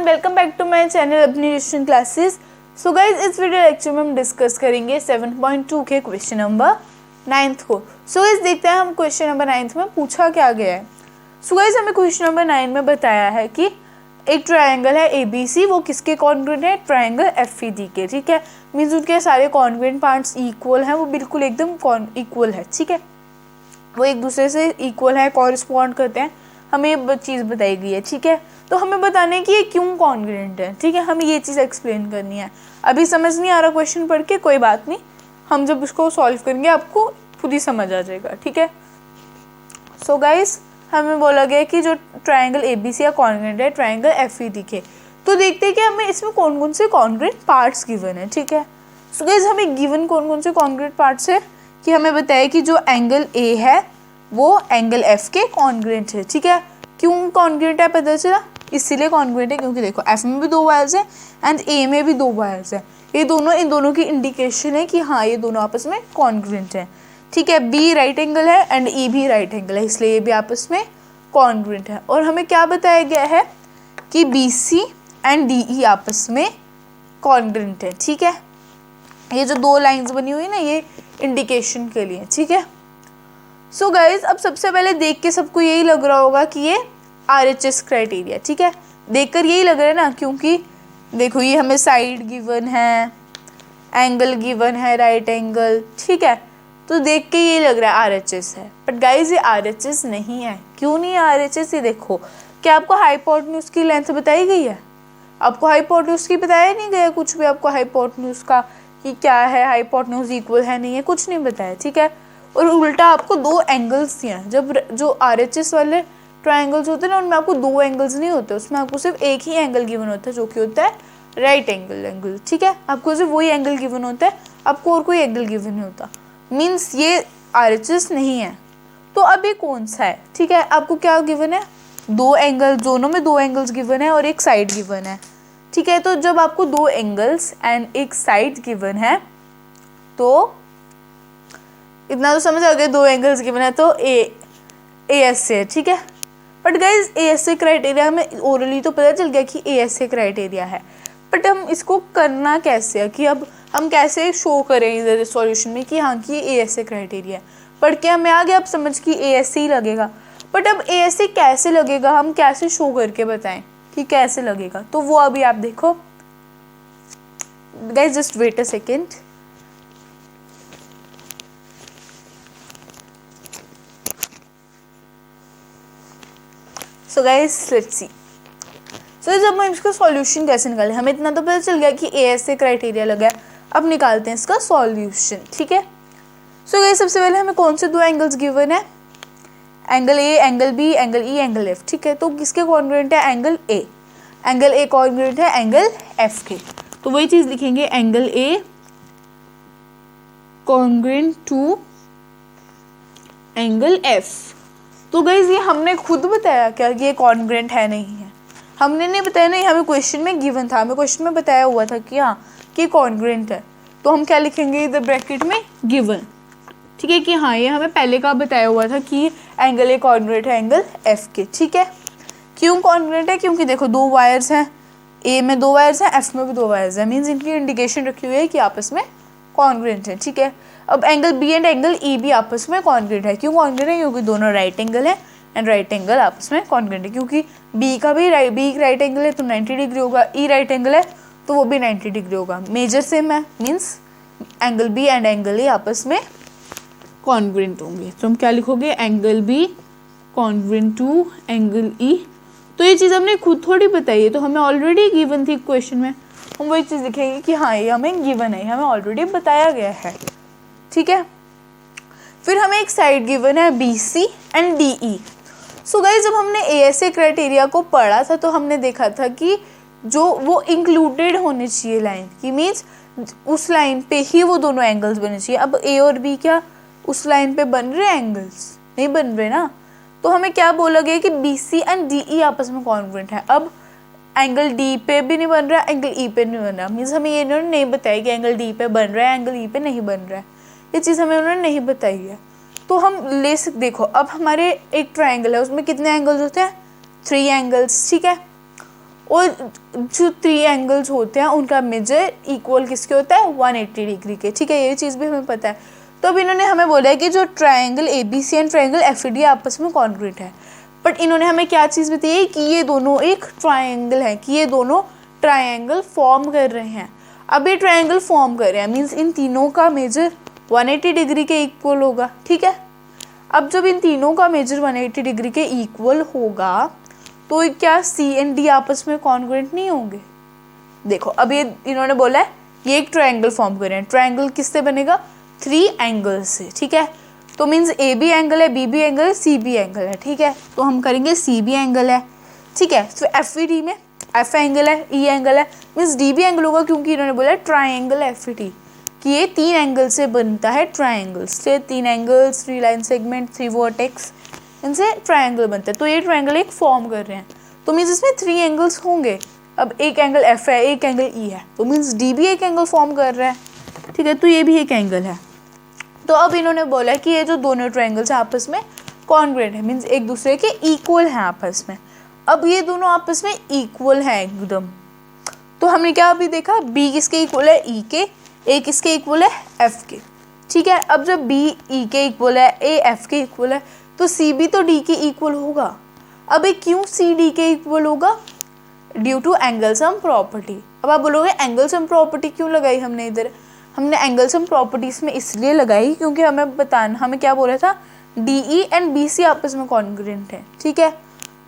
Everyone, welcome back to my channel अपनी tuition classes. So guys, इस video lecture में हम डिस्कस करेंगे 7.2 के क्वेश्चन नंबर 9 को। सो गाइज देखते हैं हम क्वेश्चन नंबर 9 में पूछा क्या गया है। सो गाइज हमें क्वेश्चन नंबर 9 में बताया है कि एक ट्रायंगल है ABC, वो किसके कॉन्ग्रुएंट है? ट्रायंगल FED के। ठीक है, मीन्स उनके सारे कॉन्ग्रुएंट पार्ट्स इक्वल हैं, वो बिल्कुल एकदम इक्वल है। ठीक है, वो एक दूसरे से इक्वल है, कॉरिस्पॉन्ड करते हैं, हमें ये चीज़ बताई गई है। ठीक है, तो हमें बताना है कि ये क्यों कॉन्ग्रुएंट है। ठीक है, हमें ये चीज़ एक्सप्लेन करनी है। अभी समझ नहीं आ रहा क्वेश्चन पढ़ के, कोई बात नहीं, हम जब इसको सॉल्व करेंगे आपको खुद ही समझ आ जाएगा। ठीक है, सो गाइस हमें बोला गया कि जो ट्रायंगल ABC या कॉन्ग्रुएंट है ट्रायंगल FED के, तो देखते हैं कि हमें इसमें कौन कौन से कॉन्ग्रुएंट पार्ट्स गिवन है। ठीक है, सो गाइस हमें गिवन कौन कौन से कॉन्ग्रुएंट पार्ट्स है कि हमें बताया कि जो एंगल A है वो एंगल F के कॉन्ग्रुएंट है। ठीक है, क्यों कॉन्ग्रुएंट है पता चला? इसीलिए कॉन्ग्रुएंट है क्योंकि देखो F में भी 2 वायर्स है एंड A में भी 2 वायर्स है। ये दोनों इन दोनों की इंडिकेशन है कि हाँ ये दोनों आपस में कॉन्ग्रुएंट है। ठीक है, B राइट एंगल है एंड E भी राइट एंगल है, इसलिए ये भी आपस में कॉन्ग्रुएंट है। और हमें क्या बताया गया है कि BC एंड DE आपस में कॉन्ग्रुएंट है। ठीक है, ये जो 2 लाइंस बनी हुई है ना, ये इंडिकेशन के लिए। ठीक है, सो गाइज अब सबसे पहले देख के सबको यही लग रहा होगा कि ये RHS क्राइटेरिया। ठीक है, देखकर यही लग रहा है ना, क्योंकि देखो ये हमें साइड गिवन है, एंगल गिवन है, राइट एंगल। ठीक है, तो देख के ये लग रहा है RHS है, बट गाइज ये RHS नहीं है। क्यों नहीं है RHS? ये देखो, क्या आपको हाइपोटेन्यूज की लेंथ बताई गई है? आपको हाइपोटेन्यूज की बताया नहीं गया कुछ भी, आपको हाइपोटेन्यूज का कि क्या है, हाइपोटेन्यूज इक्वल है नहीं है, कुछ नहीं बताया। ठीक है, और उल्टा आपको 2 एंगल्स दिए हैं। जब जो RHS वाले ट्रायंगल्स होते हैं ना, उनमें आपको 2 एंगल्स नहीं होते, उसमें आपको सिर्फ एक ही एंगल गिवन होता है, जो कि होता है राइट एंगल। ठीक है, आपको सिर्फ वही एंगल गिवन होता है, आपको और कोई एंगल गिवन नहीं होता। मीन्स ये RHS नहीं है। तो अब ये कौन सा है? ठीक है, आपको क्या गिवन है? 2 एंगल, दोनों में 2 एंगल्स गिवन है और एक साइड गिवन है। ठीक है, तो जब आपको 2 एंगल्स एंड एक साइड गिवन है, तो इतना तो समझ आ गया, 2 एंगल्स गिवन है तो AS है। ठीक है, बट गाइज AS क्राइटेरिया हमें ओरली तो पता चल गया कि AS क्राइटेरिया है, बट हम इसको करना कैसे है कि अब हम कैसे शो करें इधर सॉल्यूशन में कि हाँ कि ये AS क्राइटेरिया है। पढ़ के हमें आ गया अब समझ कि AS ही लगेगा, बट अब AS कैसे लगेगा, हम कैसे शो करके बताएं कि कैसे लगेगा? तो वो अभी आप देखो guys, just wait a second. So guys let's see. So जब हम इसका सॉल्यूशन कैसे निकालें, हमें इतना तो पता चल गया कि AS क्राइटेरिया लगा है, अब निकालते हैं इसका सॉल्यूशन। ठीक है, सो गाइज सबसे पहले हमें कौन से 2 एंगल्स गिवन है? Angle A, angle B, angle E, angle F। ठीक है, तो किसके कॉन्ग्रुएंट है? Angle A। Angle A congruent है एंगल F के, तो वही चीज लिखेंगे, angle A congruent to angle F। तो गाइज ये हमने खुद बताया क्या कि ये कॉन्ग्रुएंट है नहीं है? हमने नहीं बताया, नहीं, हमें क्वेश्चन में गिवन था, हमें क्वेश्चन में बताया हुआ था कि हाँ कि कॉन्ग्रुएंट है, तो हम क्या लिखेंगे इधर ब्रैकेट में? गिवन। ठीक है, कि हाँ ये हमें पहले का बताया हुआ था कि एंगल A कॉन्ग्रुएंट है एंगल F के। ठीक है, क्यों कॉन्ग्रुएंट है? क्योंकि देखो 2 वायर्स हैं, A में 2 वायर्स हैं, F में भी 2 वायर्स हैं, मीन्स इनकी इंडिकेशन रखी हुई है कि आपस में कॉन्ग्रुएंट है। ठीक है, अब angle B and angle E भी आपस में कॉन्ग्रुएंट है। क्यों कॉन्ग्रुएंट है? क्योंकि दोनों राइट एंगल है एंड राइट एंगल आपस में कॉन्ग्रुएंट है। क्योंकि B राइट एंगल है तो 90 डिग्री होगा, E राइट एंगल है तो वो भी 90 डिग्री होगा, मेजर सेम है, means angle B and angle E आपस में कॉन्ग्रुएंट होंगे। तो हम क्या लिखोगे? Angle B congruent to angle E। तो ये चीज़ हमने खुद थोड़ी बताई है, तो हमें ऑलरेडी गिवन थी क्वेश्चन में, हम वही चीज़ लिखेंगे कि हाँ ये हमें गिवन है, हमें ऑलरेडी बताया गया है। ठीक है, फिर हमें एक साइड गिवन है BC and DE। So guys जब हमने AS क्राइटेरिया को पढ़ा था तो हमने देखा था कि जो वो इंक्लूडेड होने चाहिए लाइन की, मीन्स उस लाइन पे ही वो दोनों एंगल्स बनने चाहिए। अब A और B क्या उस लाइन पे बन रहे एंगल्स? नहीं बन रहे ना, तो हमें क्या बोला गया कि BC एंड DE आपस में कॉन्ग्रुएंट है। अब एंगल D पे भी नहीं बन रहा, एंगल E पे नहीं बन रहा, मीन्स हमें ये इन्होंने नहीं बताया कि एंगल D पे बन रहा है एंगल E पे नहीं बन रहा है, ये चीज़ हमें उन्होंने नहीं बताई है। तो हम ले सकते, देखो अब हमारे एक ट्रायंगल है, उसमें कितने एंगल्स होते हैं? 3 एंगल्स। ठीक है, और जो 3 एंगल्स होते हैं उनका मेजर इक्वल किसके होता है 180 डिग्री के, ठीक है, ये चीज़ भी हमें पता है। तो अब इन्होंने हमें बोला है कि जो triangle ABC and triangle FED आपस में कॉन्ग्रुएंट है, बट इन्होंने हमें क्या चीज़ बताई है कि ये दोनों एक ट्रायंगल है, कि ये दोनों ट्रायंगल फॉर्म कर रहे हैं। अब ये ट्रायंगल फॉर्म कर रहे हैं मीन्स इन तीनों का मेजर 180 डिग्री के इक्वल होगा, ठीक है। अब जब इन तीनों का मेजर 180 डिग्री के इक्वल होगा तो क्या C एंड D आपस में कॉन्ग्रुएंट नहीं होंगे? देखो अब ये इन्होंने बोला है ये एक ट्रायंगल फॉर्म कर रहे हैं, ट्रायंगल किससे बनेगा 3 एंगल से, ठीक है। तो मीन्स AB एंगल है, BB एंगल है, CB एंगल है, ठीक है। तो हम करेंगे CB एंगल है, ठीक है। तो FED में F एंगल है, E एंगल है, मीन्स DB एंगल होगा क्योंकि इन्होंने बोला है ट्रायंगल FED कि ये 3 एंगल से बनता है ट्रायंगल्स से, 3 एंगल्स, 3 लाइन सेगमेंट, 3 वर्टेक्स, इनसे ट्रायंगल बनता है। तो ये ट्रायंगल एक फॉर्म कर रहे हैं, तो मीन्स इसमें 3 एंगल्स होंगे। अब एक एंगल F है, एक एंगल E है, तो मीन्स D भी एक एंगल फॉर्म कर रहा है, ठीक है, तो ये भी एक एंगल है। तो अब इन्होंने बोला कि ये जो दोनों ट्रायंगल्स हैं आपस में कॉन्ग्रुएंट है, मीन्स एक दूसरे के इक्वल हैं आपस में। अब ये दोनों आपस में इक्वल हैं एकदम, तो हमने क्या अभी देखा B किसके इक्वल है E के, A किसके इक्वल है F के, ठीक है। अब जब B E के इक्वल है, A F के इक्वल है, तो C भी तो D के इक्वल होगा। अब ये क्यों C D के इक्वल होगा? Due to angle sum property. अब आप बोलोगे एंगल सम प्रॉपर्टी क्यों लगाई हमने इधर? हमने एंगल सम प्रॉपर्टीज में इसलिए लगाई क्योंकि हमें क्या बोला था DE एंड BC आपस में कॉन्ग्रुएंट है, ठीक है।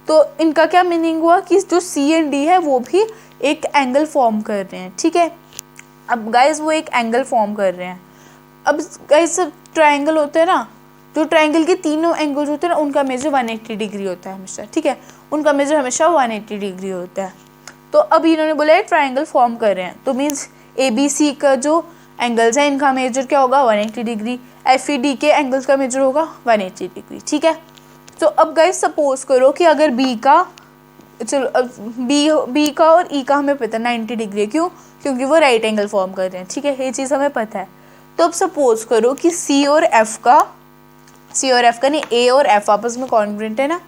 तो इनका क्या मीनिंग हुआ कि जो C एंड D है वो भी एक एंगल फॉर्म कर रहे हैं, ठीक है। अब गाइज वो एक एंगल फॉर्म कर रहे हैं। अब गाइज सब ट्रायंगल होते हैं ना, जो ट्रायंगल के तीनों एंगल्स होते हैं ना उनका मेजर 180 डिग्री होता है हमेशा, ठीक है, उनका मेजर हमेशा 180 डिग्री होता है। तो अब इन्होंने बोला है ट्रायंगल फॉर्म कर रहे हैं, तो मीन्स ABC का जो एंगल्स है इनका मेजर क्या होगा 180 डिग्री, FED के एंगल्स का मेजर होगा 180 डिग्री, ठीक है। तो अब गाइज सपोज करो कि अगर B का, चलो अब B का और E का हमें पता है 90 डिग्री, क्यों? क्योंकि वो राइट एंगल फॉर्म कर रहे हैं, ठीक है, ये चीज़ हमें पता है। तो अब सपोज करो कि C और F का नहीं A और F आपस में कॉन्ग्रुएंट है ना,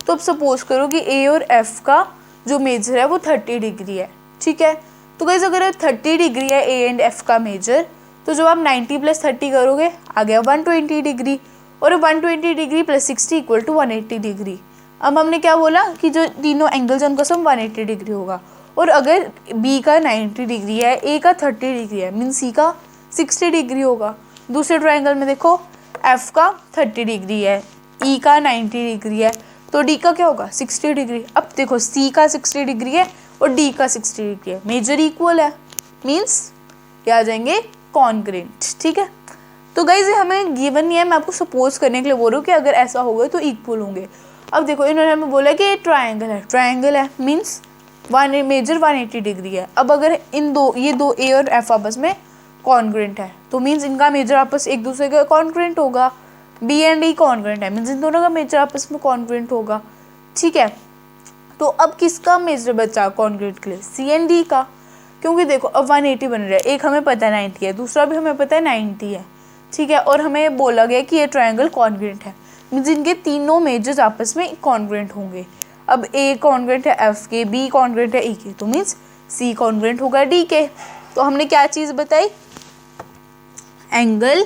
तो अब सपोज करो कि A और F का जो मेजर है वो 30 डिग्री है, ठीक है। तो गाइस अगर 30 डिग्री है A एंड F का मेजर, तो जब आप 90 + 30 करोगे आ गया 120 डिग्री, और 120 डिग्री + 60 इक्वल टू 180 डिग्री। अब हमने क्या बोला कि जो तीनों एंगल्स हैं उनका सम 180 डिग्री होगा, और अगर B का 90 डिग्री है, A का 30 डिग्री है, मीन्स C का 60 डिग्री होगा। दूसरे ट्रायंगल में देखो F का 30 डिग्री है, E का 90 डिग्री है, तो D का क्या होगा 60 डिग्री। अब देखो C का 60 डिग्री है और D का 60 डिग्री है, मेजर इक्वल है, मीन्स ये आ जाएंगे कॉन्ग्रुएंट, ठीक है। तो गाइज ये हमें गिवन नहीं है, मैं आपको सपोज करने के लिए बोल रही हूँ कि अगर ऐसा होगा तो इक्वल होंगे। अब देखो इन्होंने हमें बोला कि ये ट्रायंगल है मीन्स मेजर 180 डिग्री है। अब अगर ये दो A और F आपस में कॉन्ग्रुएंट है तो मीन्स इनका मेजर आपस एक दूसरे का कॉन्ग्रुएंट होगा। B एंड E कॉन्ग्रुएंट है मीन्स इन दोनों का मेजर आपस में कॉन्ग्रुएंट होगा, ठीक है। तो अब किसका मेजर बचा कॉन्ग्रुएंट के लिए? C एंड D का, क्योंकि देखो अब 180 बन रहा है, एक हमें पता है 90 है, दूसरा भी हमें पता है 90 है, ठीक है, और हमें बोला गया कि ये ट्रायंगल कॉन्ग्रुएंट है मीन्स इनके तीनों मेजर्स आपस में कॉन्ग्रुएंट होंगे। अब A कॉन्ग्रुएंट है F के, B कॉन्ग्रुएंट है E के, तो मीन्स C कॉन्ग्रुएंट होगा D के। तो हमने क्या चीज़ बताई? Angle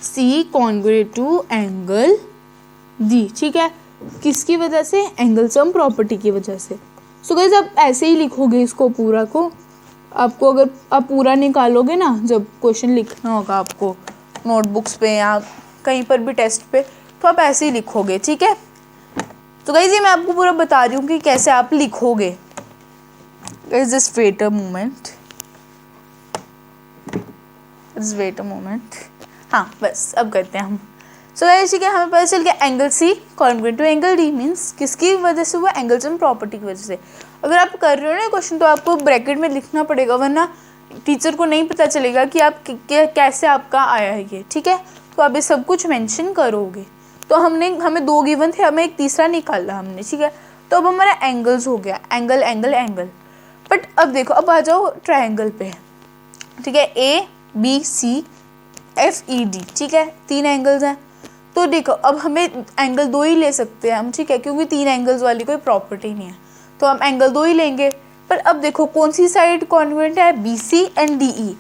C congruent to angle D, ठीक है, किसकी वजह से? एंगल सम प्रॉपर्टी की वजह से। सो गाइस आप ऐसे ही लिखोगे इसको पूरा को, आपको अगर आप पूरा निकालोगे ना जब क्वेश्चन लिखना होगा आपको नोटबुक्स पे या कहीं पर भी टेस्ट पे, तो आप ऐसे ही लिखोगे, ठीक है। तो गाइस ये मैं आपको पूरा बता रही हूँ कि कैसे आप लिखोगे। Guys just wait a moment, हाँ बस अब करते हैं हम। सो गाइस ठीक है, हमें पता चल गया angle C congruent to angle D means किसकी वजह से हुआ? एंगल सम प्रॉपर्टी की वजह से। अगर आप कर रहे हो ना क्वेश्चन तो आपको ब्रैकेट में लिखना पड़ेगा, वरना टीचर को नहीं पता चलेगा कि आप कैसे आपका आया है ये, ठीक है। तो आप ये सब कुछ मेंशन करोगे। तो हमें 2 गिवन थे, हमें एक तीसरा निकाला हमने, ठीक है। तो अब हमारा एंगल्स हो गया एंगल। बट अब देखो अब आ जाओ ट्रायंगल पे, ठीक है, ABCFED, ठीक है, 3 एंगल्स हैं। तो देखो अब हमें एंगल 2 ही ले सकते हैं हम, ठीक है, क्योंकि 3 एंगल्स वाली कोई प्रॉपर्टी नहीं है, तो हम एंगल 2 ही लेंगे। पर अब देखो कौन सी साइड कॉन्ग्रुएंट है, BC एंड DE।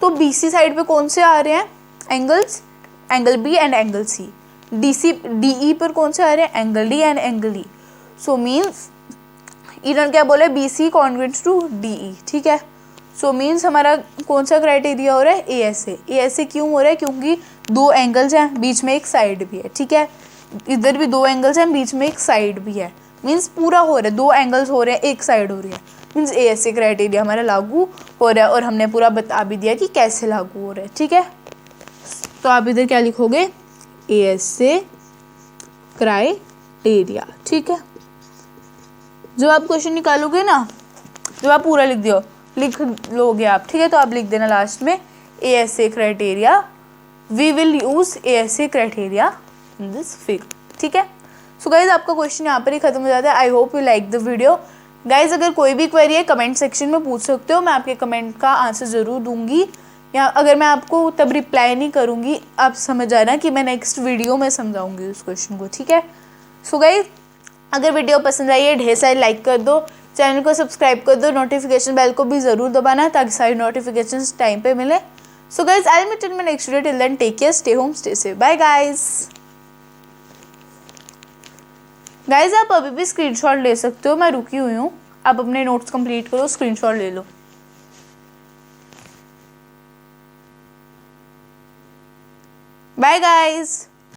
तो BC साइड पे कौन से आ रहे हैं angles, angle B and angle C। DE पर कौन से आ रहे हैं, angle D and angle E। So means इन्होंने क्या बोला, BC कॉन्ग्रुएंट टू DE, ठीक है। सो मीन्स हमारा कौन सा क्राइटेरिया हो रहा है, ASA। ASA क्यों हो रहा है, क्योंकि दो एंगल्स हैं, बीच में एक साइड भी है, ठीक है। इधर भी दो एंगल्स हैं, बीच में एक साइड भी है, मीन्स पूरा हो रहा है, दो एंगल्स हो रहे हैं, एक साइड हो रही है, मीन्स ASA क्राइटेरिया हमारा लागू हो रहा है। और हमने पूरा बता भी दिया कि कैसे लागू हो रहा है, ठीक है। तो आप इधर क्या लिखोगे, ASA क्राइटेरिया, ठीक है। जब आप क्वेश्चन निकालोगे ना, जब आप पूरा लिख लोगे आप, ठीक है, तो आप लिख देना लास्ट में ASA criteria, we will use ASA criteria in this figure, ठीक है। सो गाइज आपका क्वेश्चन यहाँ पर ही खत्म हो जाता है। I hope you like the video. Guys अगर कोई भी क्वेरी है कमेंट सेक्शन में पूछ सकते हो, मैं आपके कमेंट का आंसर ज़रूर दूंगी, या अगर मैं आपको तब रिप्लाई नहीं करूँगी, आप समझ आना कि मैं नेक्स्ट वीडियो में समझाऊंगी उस क्वेश्चन को, ठीक है। सो गाइज अगर वीडियो पसंद आई है ढेर सारी लाइक कर दो, चैनल को सब्सक्राइब कर दो, नोटिफिकेशन बेल को भी ज़रूर दबाना ताकि सारी नोटिफिकेशंस टाइम पे मिले। So guys I will meet in my next video, till then take care, stay home, stay safe, bye guys. Guys आप अभी भी स्क्रीनशॉट ले सकते हो, मैं रुकी हुई हूँ, आप अपने नोट्स कंप्लीट करो, स्क्रीनशॉट ले लो। Bye guys.